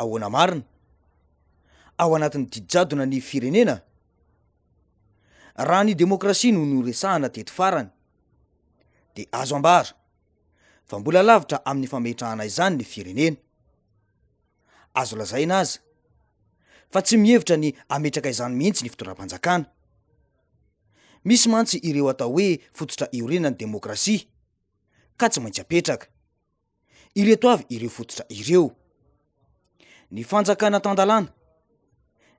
ahoana marina ao anatin'ny didijadona ny firenena. Raha ny demokrasia no noresahana teto farany de azo ambara fa mbola lavitra amin'ny fametrahana izany ny firenena. Azo lazaina aza fa tsy mihevitra ny ametraka izany mihitsy ny fitondram-panjakana. Misy mantsy ireo atao hoe fototra iorenan'ny demokrasia ka tsy maintsy apetraka. Ireto avy ireo fototra ireo: ny fanjakana tandalana,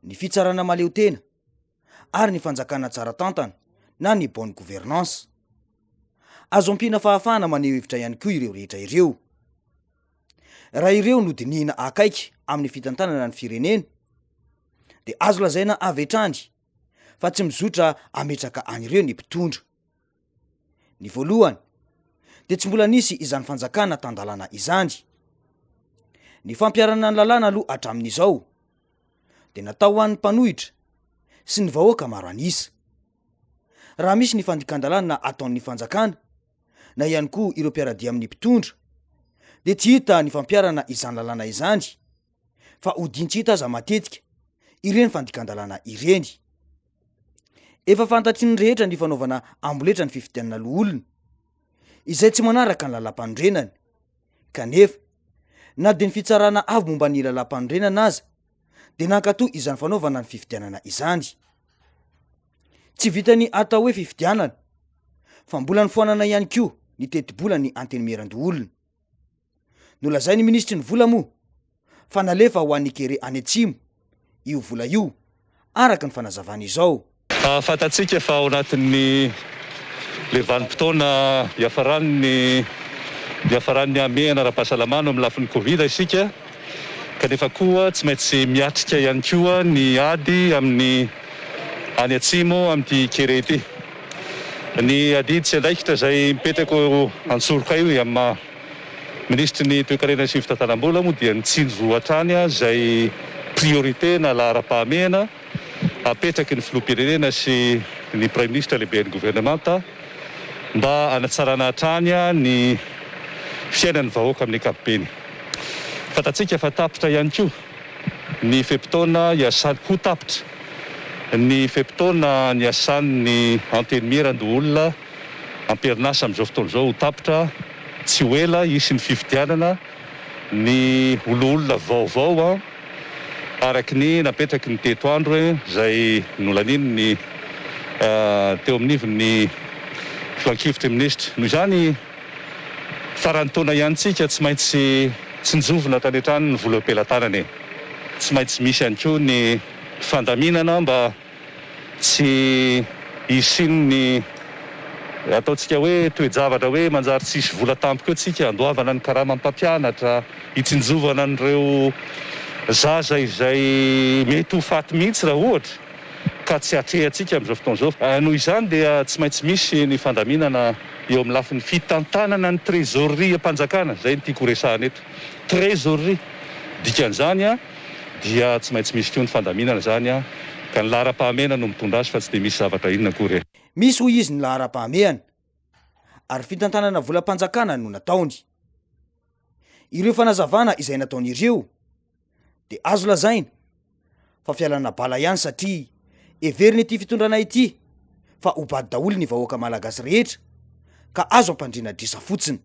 ny fitsarana maleo tena, ary ny fanjakana tsara tantana na ny bonne gouvernance. Azo ampina fahafahana maneho hevitra ihany koa ireo rehetra ireo. Raha ireo no dinihina akaiky amin'ny fitantanana ny firenena de azo lazaina avy hatrany fa tsy mizotra ametraka an'ireo ny mpitondra. Ny voalohany de tsy mbola nisy izany fanjakana tandalana izany. Ny fampiarana ny lalàna aloha hatramin'izao de natao ho an'ny mpanohitra sy ny vahoaka maro anisa. Raha misy ny fandikan-dalàna ataon'ny fanjakana na ihany koa ireo mpiaradia amin'ny mpitondra de tsy hita ny fampiarana izany lalàna izany fa hodin-tsy hita aza matetika ireny fandikan-dalàna ireny. Efa fantatry ny rehetra ny fanaovana amboletra ny fifidianana loholona izay tsy manaraka ny lalam-panorenany, kanefa na de ny fitsarana avy momba ny lalam-panorenana aza de nankatoa izany fanaovana ny fifidianana izany. Tsy vitany atao hoe fifidianana fa mbola ny foanana ihany koa ny teti-bola ny antenimiran-doholona. Nolazai ny ministry ny vola moa fa nalefa ho an'ny kere any atsimo io vola io araka ny fanazavana izao. Fantatsika fa ao anatin'ny le vanim-potoana hiafaran'ny amehana ara-pahasalamana amin'ny lafin'ny Covid isika, kanefa koa tsy maintsy miatrika ihany koa ny ady amin'ny any atsimo amin'ity kere ity. Ny adidy tsy andraikitra zay mipetraka Antsoroka io amin'ny ministry ny toe-karena sy fitantanam-bola moa dia nitsinjo hatrany zay priorité na lahara-pahamehana apetraky ny filoham-pirenena sy ny prime ministre lehibe ny gouvernemanta mba hanatsarana hatrany ny fiainan'ny vahoaka amin'ny ankapobeny. Fantatsika fa tapitra ihany koa ny fe-potoana hiasany koa tapitra ny fe-potoana ny asan'ny antenimiran-doholona amperinasa amin'izao fotoana izao tapitra. Tsy ho ela hisy ny fifidianana ny oloolona vaovao araky ny napetraky ny teto andro zay nolaniny ny teo amin'ivy fiankivitry ministre. Noho izany farany taona ihany tsika tsy maintsy tsinjovina tany an-trano ny vola am-pelantanany. Tsy maintsy misy ihany koa ny fandaminana mba tsy hisiny ny ataontsika hoe toe-javatra hoe manjary tsisy vola tampoka eo tsika, andoavana ny karama mpampianatra, hitsinjovana an'ireo zaza izay mety ho faty mihitsy raha ohatra ka tsy atrehantsika amin'izao fotoana izao. Noho izany dia tsy maintsy misy ny fandaminana eo amin'ny lafin'ny fitantanana ny trésorerie am-panjakana. Zay ny tiako resahana eto, trésorerie. Dikan'izany dia tsy maintsy misy koa ny fandaminana zany ka ny lahara-pahamehana no mitondra azy fa tsy de misy zavatra inona akory. Misy hoy izy ny lahara-pahamehana ary fitantanana volam-panjakana no nataony. Ireo fanazavana izay nataon'ireo de azo lazaina fa fialana bala ihany satria everiny ity fitondrana ity fa hobady daholo ny vahoaka malagasy rehetra ka azo ampandrina drisa fotsiny.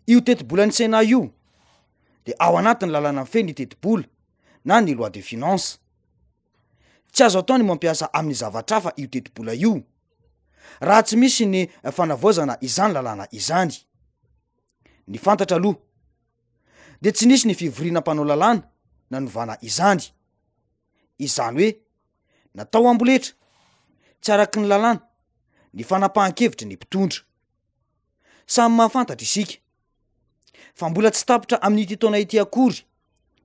Io teti-bola ny Sénat io de ao anatin'ny lalàna feno ny teti-bola na ny loi de finance. Tsy azo atao ny mampiasa amin'ny zavatra hafa io teti-bola io raha tsy misy ny fanavoazana izany lalàna izany. Ny fantatra aloha de tsy nisy ny fivoriana mpanao lalàna nanovana izany. Izany hoe natao amboletra tsy araky ny lalàna ny fanapahan-kevitry ny mpitondra. Samy mahafantatra isika fa mbola tsy tapitra amin'ity taona ity akory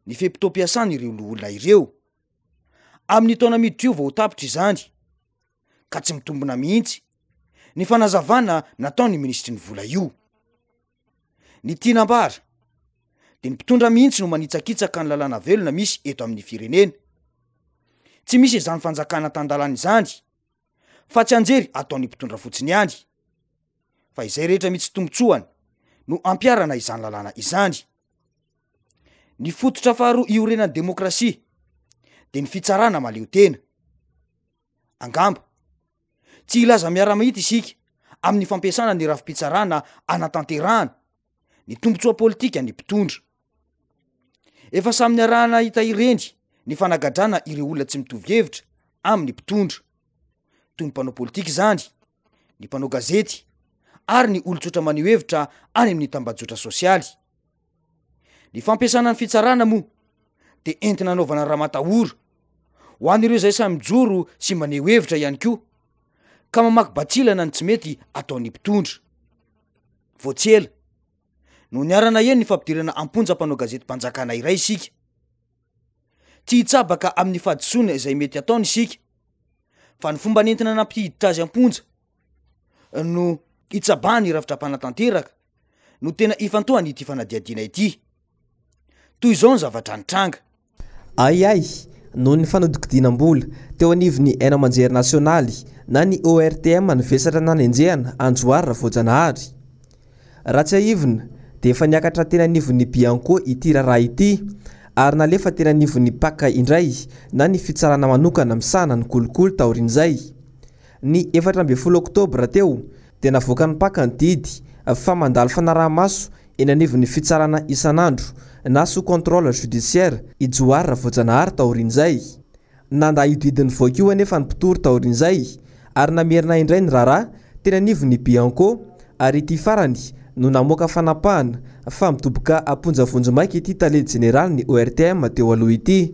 ny fe-pitom-piasana ireo loholona ireo. Amin'ny taona miditra io vao tapitra izany ka tsy mitombona mihitsy ny fanazavana nataony ministry ny vola io. Ny tianam-bara de ny mpitondra mihitsy no manitsakitsaka ny lalàna velona misy eto amin'ny firenena. Tsy misy izany fanjakana tandalana izany fa tsy anjery ataon'ny mpitondra fotsiny ihany fa izay rehetra mitsy tombotsoany no ampiarana izany lalàna izany. Ny fototra faharoa iorenan'ny demokrasia de ny fitsarana maleo tena. Angamba tsy ilaza miara-mahita isika amin'ny fampiasana ny rafi-pitsarana anatanterahana ny tombontsoa politika ny mpitondra. Efa samy niarahana hita ireny ny fanagadrana ireo olona tsy mitovy hevitra amin'ny mpitondra, toy ny mpanao politika izany, ny mpanao gazety ary ny olon-tsotra maneho hevitra any amin'ny tambajotra sosialy. Ny fampiasana ny fitsarana moa de entina anaovana raha matahora ho an'ireo izay samy mijoro sy maneho hevitra ihany koa ka mamaky batsilana ny tsy mety ataon'ny mpitondra. Voatsela no niarana eny ny fampidirana amponja-mpanao gazety mpanjakana iray isika. Tsy hitsabaka amin'ny fahadisoana izay mety ataony isika, fa ny fomba nentina nampiditra azy amponja no hitsabany rafitra-panatanteraka no tena ifantohany ity fanadiadiana ity. Toy izao ny zavatra nitranga. Ay, noho ny fanodikidinam-bola teo anivon'ny Haino Amanjery Nasionaly na ny ORTM nivesatra nanenjehana Anjoara Voajanahary. Raha tsy aivina dia efa niakatra tena anivon'ny Bianco ity raharaha ity ary nalefa tena anivon'ny Paka indray na ny fitsarana manokana misana ny kolokolo taorin'izay. Ny 14 Oktobra teo dia navoaka ny Paka ny didy fa mandalo fanaraha-maso eny anivon'ny fitsarana isan'andro na sous contrôle judiciaire Ijoara Voajanahary taorin'izay. Nanda io didiny voaka io anefa ny mpitory taorin'izay ary namerina indray ny raharaha tena anivon'ny Bianco ary ity farany no namoaka fanapahana fa mitoboka amponjavonjo maika ity tale generaly ny ORTM teo aloha ity.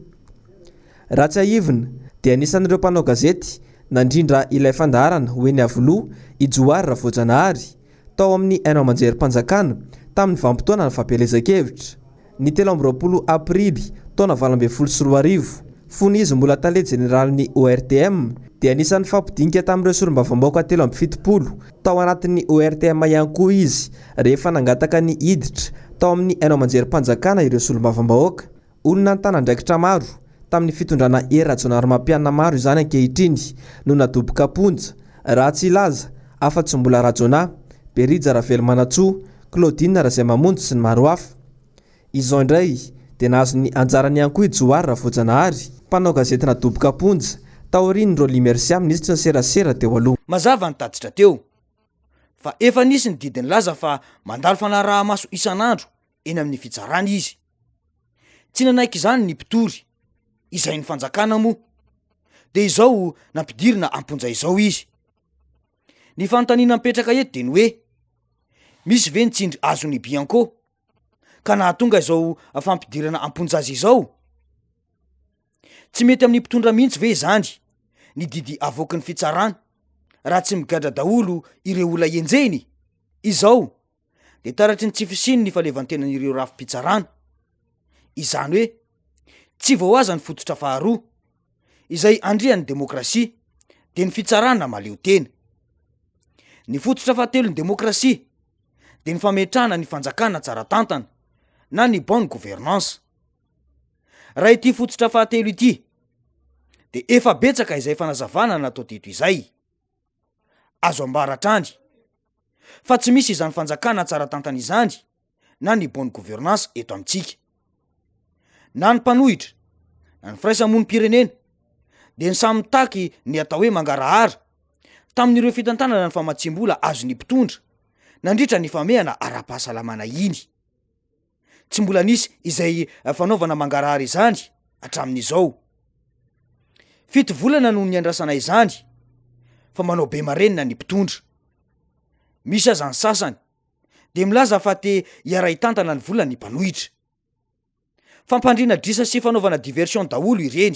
Raha tsy aivina dia anisan'ireo mpanao gazety nandrindra ilay fandaharana hoeny avoloha Ijoara Voajanahary tao amin'ny Haino Amanjery Mpanjakana tamin'ny vanim-potoana ny fampielezan-kevitra. Ny 13 Aprily taona 2024 fony izy mbola tale generaly ny ORTM dia anisan'ny fampidinika tamin'ireo solombavambaoka 17 tao anatin'ny ORTM ihany koa izy rehefa nangataka ny hiditra tao amin'ny Haino Amanjery Mpanjakana ireo solombavambaoka. Olona ntanandraikitra maro tamin'ny fitondrana era-jonary mampianina maro izany ankehitriny no nadoboka amponja, raha tsy ilaza afa-tsy mbola Rajona, Berija Ravelmanatsoa, Claudine Razaimamonjy sy ny maro hafa. Izao indray dia nahazo ny anjarany ihany koa Ijoara Voajanahary, mpanao gazety nadoboka amponja taoriny Roly Mercia minisitra ny serasera teo aloha. Mazava ny taditra teo fa efa nisy ny didiny laza fa mandalo fanaraha-maso isan'andro eny amin'ny fitsarana izy. Tsy nanaiky izany ny mpitory izay ny fanjakana moa de izao nampidirina amponja izao izy. Ny fanontaniana mipetraka eto de ny hoe misy ve nitsindry azony Bianco ka nahatonga izao fampidirana amponja azy izao? Tsy mety amin'ny mpitondra mihitsy ve izany ny didy avoaky ny fitsarana raha tsy migadra daholo ireo olona enjeny? Izao de taratry ny tsy fisiny ny falevantenan'ireo rafi-pitsarana. Izany hoe tsy voaza ny fototra faharoa izay andrian'ny demokrasia de ny fitsarana maleo tena. Ny fototra fahatelo ny demokrasia de ny fametrahana ny fanjakana tsara tantana na ny bonne gouvernance. Raha ity fototra fahatelo ity de efa betsaka izay fanazavana natao teto izay. Azo ambaratrany fa tsy misy izany fanjakana tsara tantana izany na ny bonne gouvernance eto amintsika. Na ny mpanohitra na ny firaisamonim-pirenena de ny samy mitaky ny atao hoe mangarahara tamin'ireo fitantanana ny famatsim-bola azo ny mpitondra nandritra ny famehana ara-pahasalamana iny. Tsy mbola nisy izay fanaovana mangarahara izany hatramin'izao. 7 volana no niandrasana izany fa manao be marenina ny mpitondra. Misy aza ny sasany de milaza fa te hiara-hitantana ny vola ny mpanohitra. Fampandriana drisa sy fanaovana diversion daholo ireny.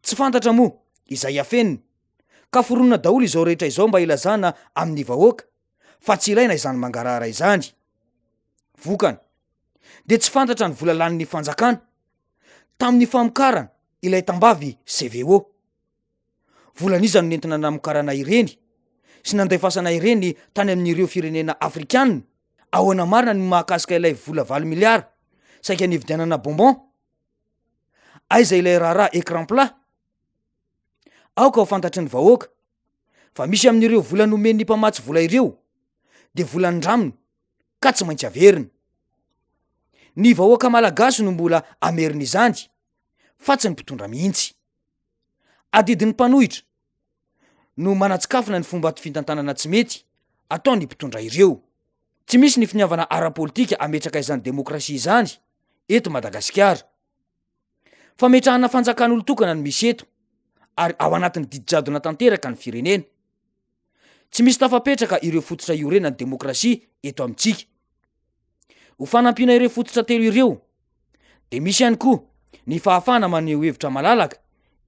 Tsy fantatra moa izay afenina ka foronina daholo izao rehetra izao mba ilazana amin'ny vahoaka fa tsy ilaina izany mangarahara izany. Vokany de tsy fantatra ny vola lanin'ny fanjakana tamin'ny famokarana ilay tambavy CVO. Volan'iza no nentina namokarana ireny sy nandefasana ireny tany amin'ireo firenena afrikanina. Ahoana marina ny mahakasika ilay vola 20 miliara saika nividianana bonbon? Aiza ilay raharaha écran plat? Aoka ho fantatry ny vahoaka fa misy amin'ireo vola nomen'ny mpamatsy vola ireo de vola ndraminy ka tsy maintsy averina. Ny vahoaka malagasy no mbola amerina izany fa tsy ny mpitondra mihitsy. Adidin'ny mpanohitra no manatsikafina ny fomba fitantanana tsy mety ataony mpitondra ireo. Tsy misy ny finiavana ara-politika ametraka izany demokrasia izany eto Madagasikara. Fametrahana fanjakan'olo-tokana no misy eto ary ao anatin'ny didijadona tanteraka ny firenena. Tsy misy tafapetraka ireo fototra iorenan'ny demokrasia eto amintsika. Ho fanampiana ireo fototra telo ireo de misy ihany koa ny fahafahana maneho hevitra malalaka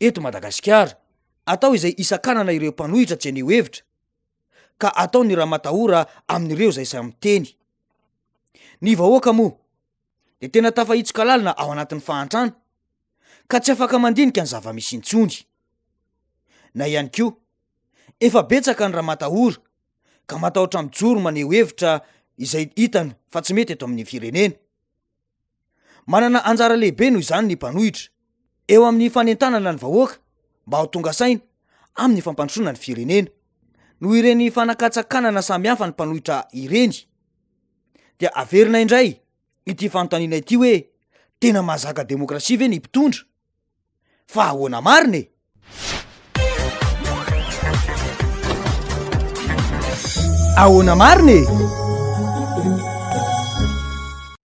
eto Madagasikara. Atao izay isan-kanana ireo mpanohitra tsy haneho hevitra ka atao ny raha matahora amin'ireo izay samy teny. Ny vahoaka moa de tena tafahitsika lalina ao anatin'ny fahantrana ka tsy afaka mandinika ny zava-misy intsony. Na ihany koa efa betsaka ny raha matahora ka matahotra mijoro maneho hevitra izay hitany fa tsy mety eto amin'ny firenena. Manana anjara lehibe noho izany ny mpanohitra eo amin'ny fanentanana ny vahoaka mba ho tonga saina amin'ny fampandrosoana ny firenena. Noho ireny fanakatsakanana samy hafa ny mpanohitra ireny dia averina indray ity fanontaniana ity hoe tena mahazaka demokrasia ve ny mpitondra? Fa ahoana marina e? Ahoana marina e?